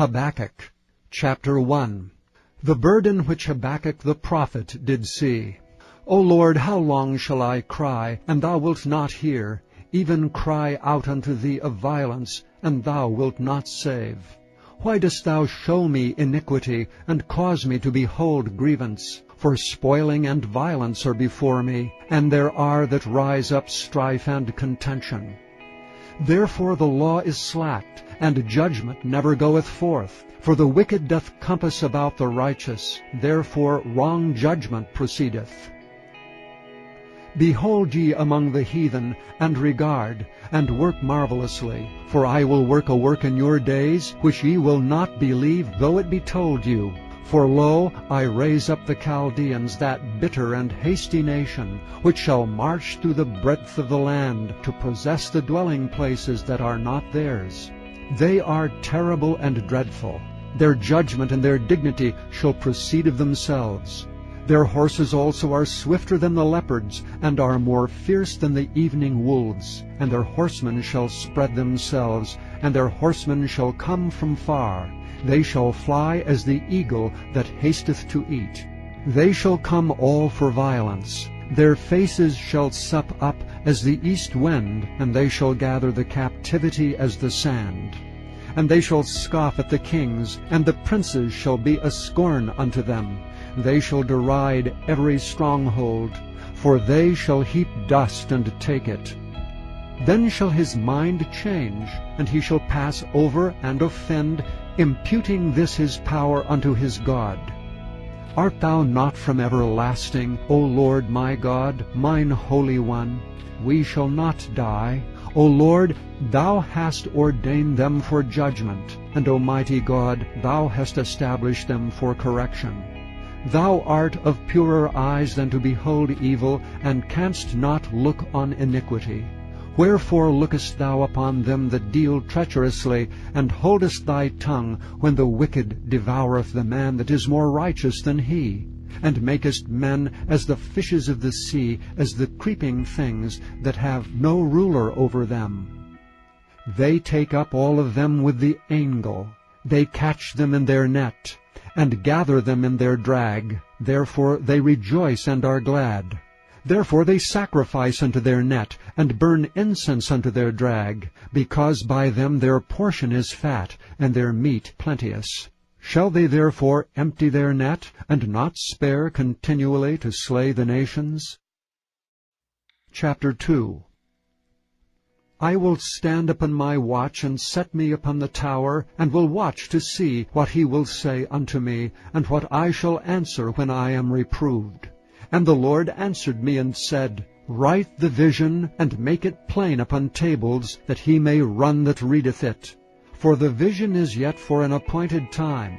Habakkuk, chapter 1. The burden which Habakkuk the prophet did see. O Lord, how long shall I cry, and thou wilt not hear, even cry out unto thee of violence, and thou wilt not save? Why dost thou show me iniquity, and cause me to behold grievance? For spoiling and violence are before me, and there are that rise up strife and contention. Therefore the law is slacked, and judgment never goeth forth. For the wicked doth compass about the righteous, therefore wrong judgment proceedeth. Behold ye among the heathen, and regard, and work marvelously. For I will work a work in your days, which ye will not believe, though it be told you. For lo, I raise up the Chaldeans, that bitter and hasty nation, which shall march through the breadth of the land, to possess the dwelling places that are not theirs. They are terrible and dreadful. Their judgment and their dignity shall proceed of themselves. Their horses also are swifter than the leopards, and are more fierce than the evening wolves. And their horsemen shall spread themselves, and their horsemen shall come from far. They shall fly as the eagle that hasteth to eat. They shall come all for violence. Their faces shall sup up as the east wind, and they shall gather the captivity as the sand. And they shall scoff at the kings, and the princes shall be a scorn unto them. They shall deride every stronghold, for they shall heap dust and take it. Then shall his mind change, and he shall pass over and offend, imputing this his power unto his God. Art thou not from everlasting, O Lord my God, mine Holy One? We shall not die. O Lord, thou hast ordained them for judgment, and O mighty God, thou hast established them for correction. Thou art of purer eyes than to behold evil, and canst not look on iniquity. Wherefore lookest thou upon them that deal treacherously, and holdest thy tongue when the wicked devoureth the man that is more righteous than he? And makest men as the fishes of the sea, as the creeping things that have no ruler over them. They take up all of them with the angle. They catch them in their net, and gather them in their drag. Therefore they rejoice and are glad. Therefore they sacrifice unto their net, and burn incense unto their drag, because by them their portion is fat, and their meat plenteous. Shall they therefore empty their net, and not spare continually to slay the nations? Chapter 2. I will stand upon my watch, and set me upon the tower, and will watch to see what he will say unto me, and what I shall answer when I am reproved. And the Lord answered me and said, Write the vision, and make it plain upon tables, that he may run that readeth it. For the vision is yet for an appointed time,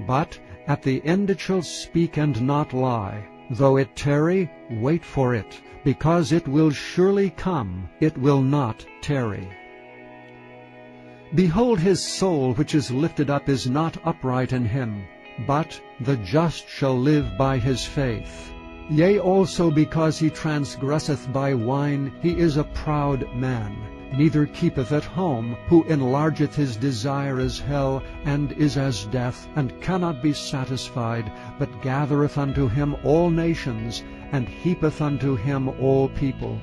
but at the end it shall speak and not lie. Though it tarry, wait for it, because it will surely come, it will not tarry. Behold, his soul which is lifted up is not upright in him, but the just shall live by his faith. Yea, also because he transgresseth by wine, he is a proud man, neither keepeth at home, who enlargeth his desire as hell, and is as death, and cannot be satisfied, but gathereth unto him all nations, and heapeth unto him all people.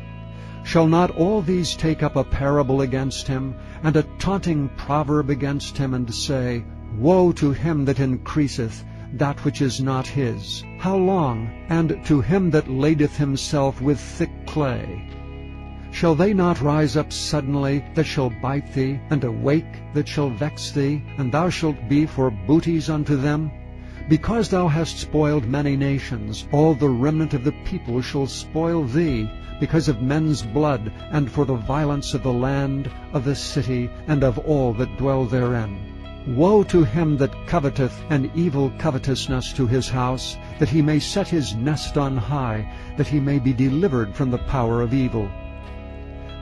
Shall not all these take up a parable against him, and a taunting proverb against him, and say, Woe to him that increaseth that which is not his! How long? And to him that ladeth himself with thick clay. Shall they not rise up suddenly that shall bite thee, and awake that shall vex thee, and thou shalt be for booties unto them? Because thou hast spoiled many nations, all the remnant of the people shall spoil thee, because of men's blood, and for the violence of the land, of the city, and of all that dwell therein. Woe to him that coveteth an evil covetousness to his house, that he may set his nest on high, that he may be delivered from the power of evil.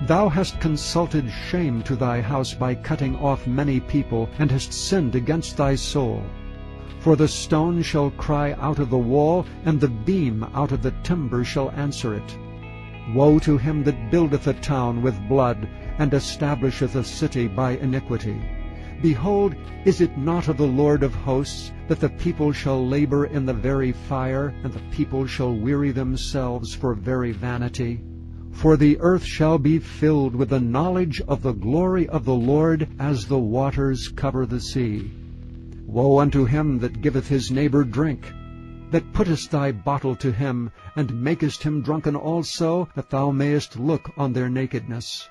Thou hast consulted shame to thy house by cutting off many people, and hast sinned against thy soul. For the stone shall cry out of the wall, and the beam out of the timber shall answer it. Woe to him that buildeth a town with blood, and establisheth a city by iniquity. Behold, is it not of the Lord of hosts, that the people shall labor in the very fire, and the people shall weary themselves for very vanity? For the earth shall be filled with the knowledge of the glory of the Lord, as the waters cover the sea. Woe unto him that giveth his neighbor drink, that puttest thy bottle to him, and makest him drunken also, that thou mayest look on their nakedness.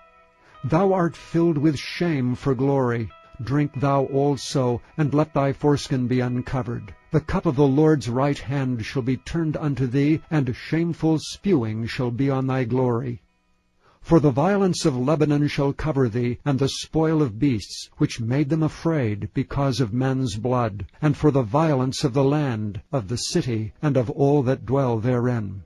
Thou art filled with shame for glory. Drink thou also, and let thy foreskin be uncovered. The cup of the Lord's right hand shall be turned unto thee, and shameful spewing shall be on thy glory. For the violence of Lebanon shall cover thee, and the spoil of beasts, which made them afraid because of men's blood, and for the violence of the land, of the city, and of all that dwell therein.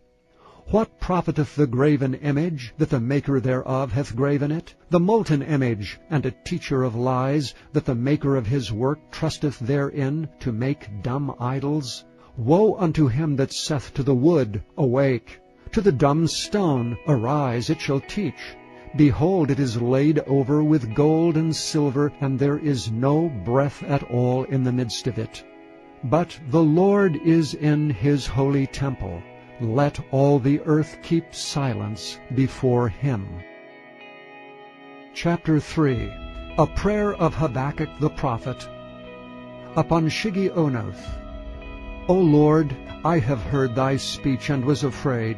What profiteth the graven image, that the maker thereof hath graven it? The molten image, and a teacher of lies, that the maker of his work trusteth therein, to make dumb idols? Woe unto him that saith to the wood, Awake! To the dumb stone, Arise, it shall teach. Behold, it is laid over with gold and silver, and there is no breath at all in the midst of it. But the Lord is in his holy temple. Let all the earth keep silence before him. Chapter 3. A prayer of Habakkuk the prophet. Upon Shigionoth. O Lord, I have heard thy speech and was afraid.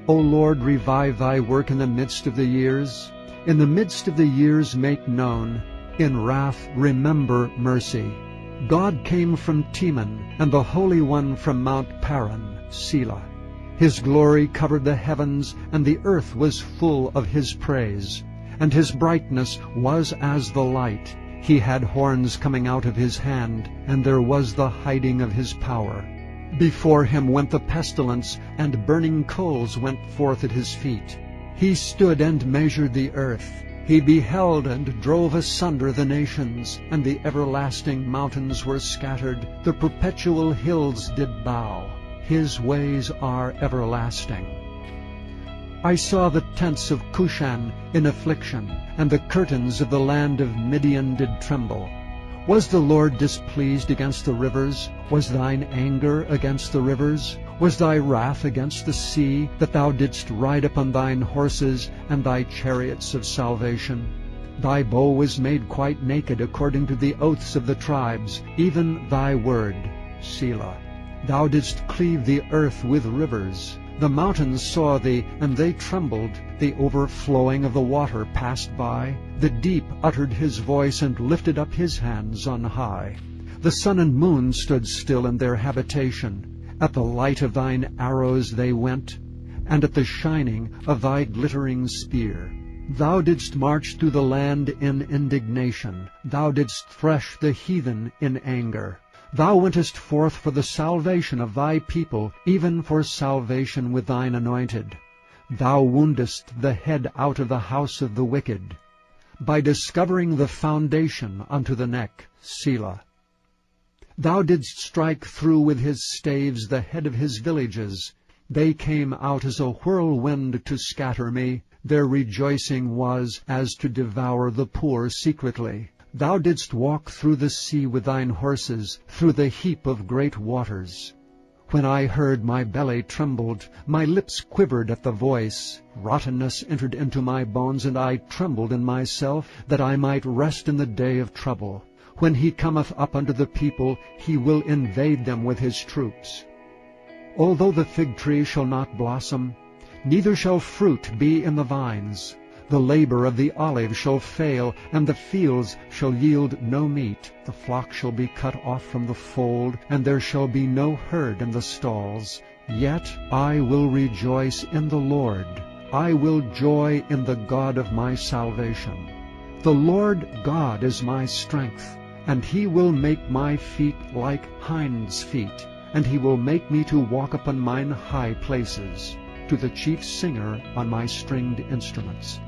O Lord, revive thy work in the midst of the years. In the midst of the years make known. In wrath remember mercy. God came from Teman, and the Holy One from Mount Paran, Selah. His glory covered the heavens, and the earth was full of his praise. And his brightness was as the light. He had horns coming out of his hand, and there was the hiding of his power. Before him went the pestilence, and burning coals went forth at his feet. He stood and measured the earth. He beheld and drove asunder the nations, and the everlasting mountains were scattered. The perpetual hills did bow. His ways are everlasting. I saw the tents of Cushan in affliction, and the curtains of the land of Midian did tremble. Was the Lord displeased against the rivers? Was thine anger against the rivers? Was thy wrath against the sea, that thou didst ride upon thine horses and thy chariots of salvation? Thy bow was made quite naked according to the oaths of the tribes, even thy word, Selah. Thou didst cleave the earth with rivers. The mountains saw thee, and they trembled. The overflowing of the water passed by. The deep uttered his voice and lifted up his hands on high. The sun and moon stood still in their habitation. At the light of thine arrows they went, and at the shining of thy glittering spear. Thou didst march through the land in indignation. Thou didst thresh the heathen in anger. Thou wentest forth for the salvation of thy people, even for salvation with thine anointed. Thou woundest the head out of the house of the wicked, by discovering the foundation unto the neck, Selah. Thou didst strike through with his staves the head of his villages. They came out as a whirlwind to scatter me. Their rejoicing was as to devour the poor secretly. Thou didst walk through the sea with thine horses, through the heap of great waters. When I heard, my belly trembled, my lips quivered at the voice. Rottenness entered into my bones, and I trembled in myself, that I might rest in the day of trouble. When he cometh up unto the people, he will invade them with his troops. Although the fig tree shall not blossom, neither shall fruit be in the vines, the labor of the olive shall fail, and the fields shall yield no meat. The flock shall be cut off from the fold, and there shall be no herd in the stalls. Yet I will rejoice in the Lord. I will joy in the God of my salvation. The Lord God is my strength, and he will make my feet like hinds' feet, and he will make me to walk upon mine high places, to the chief singer on my stringed instruments.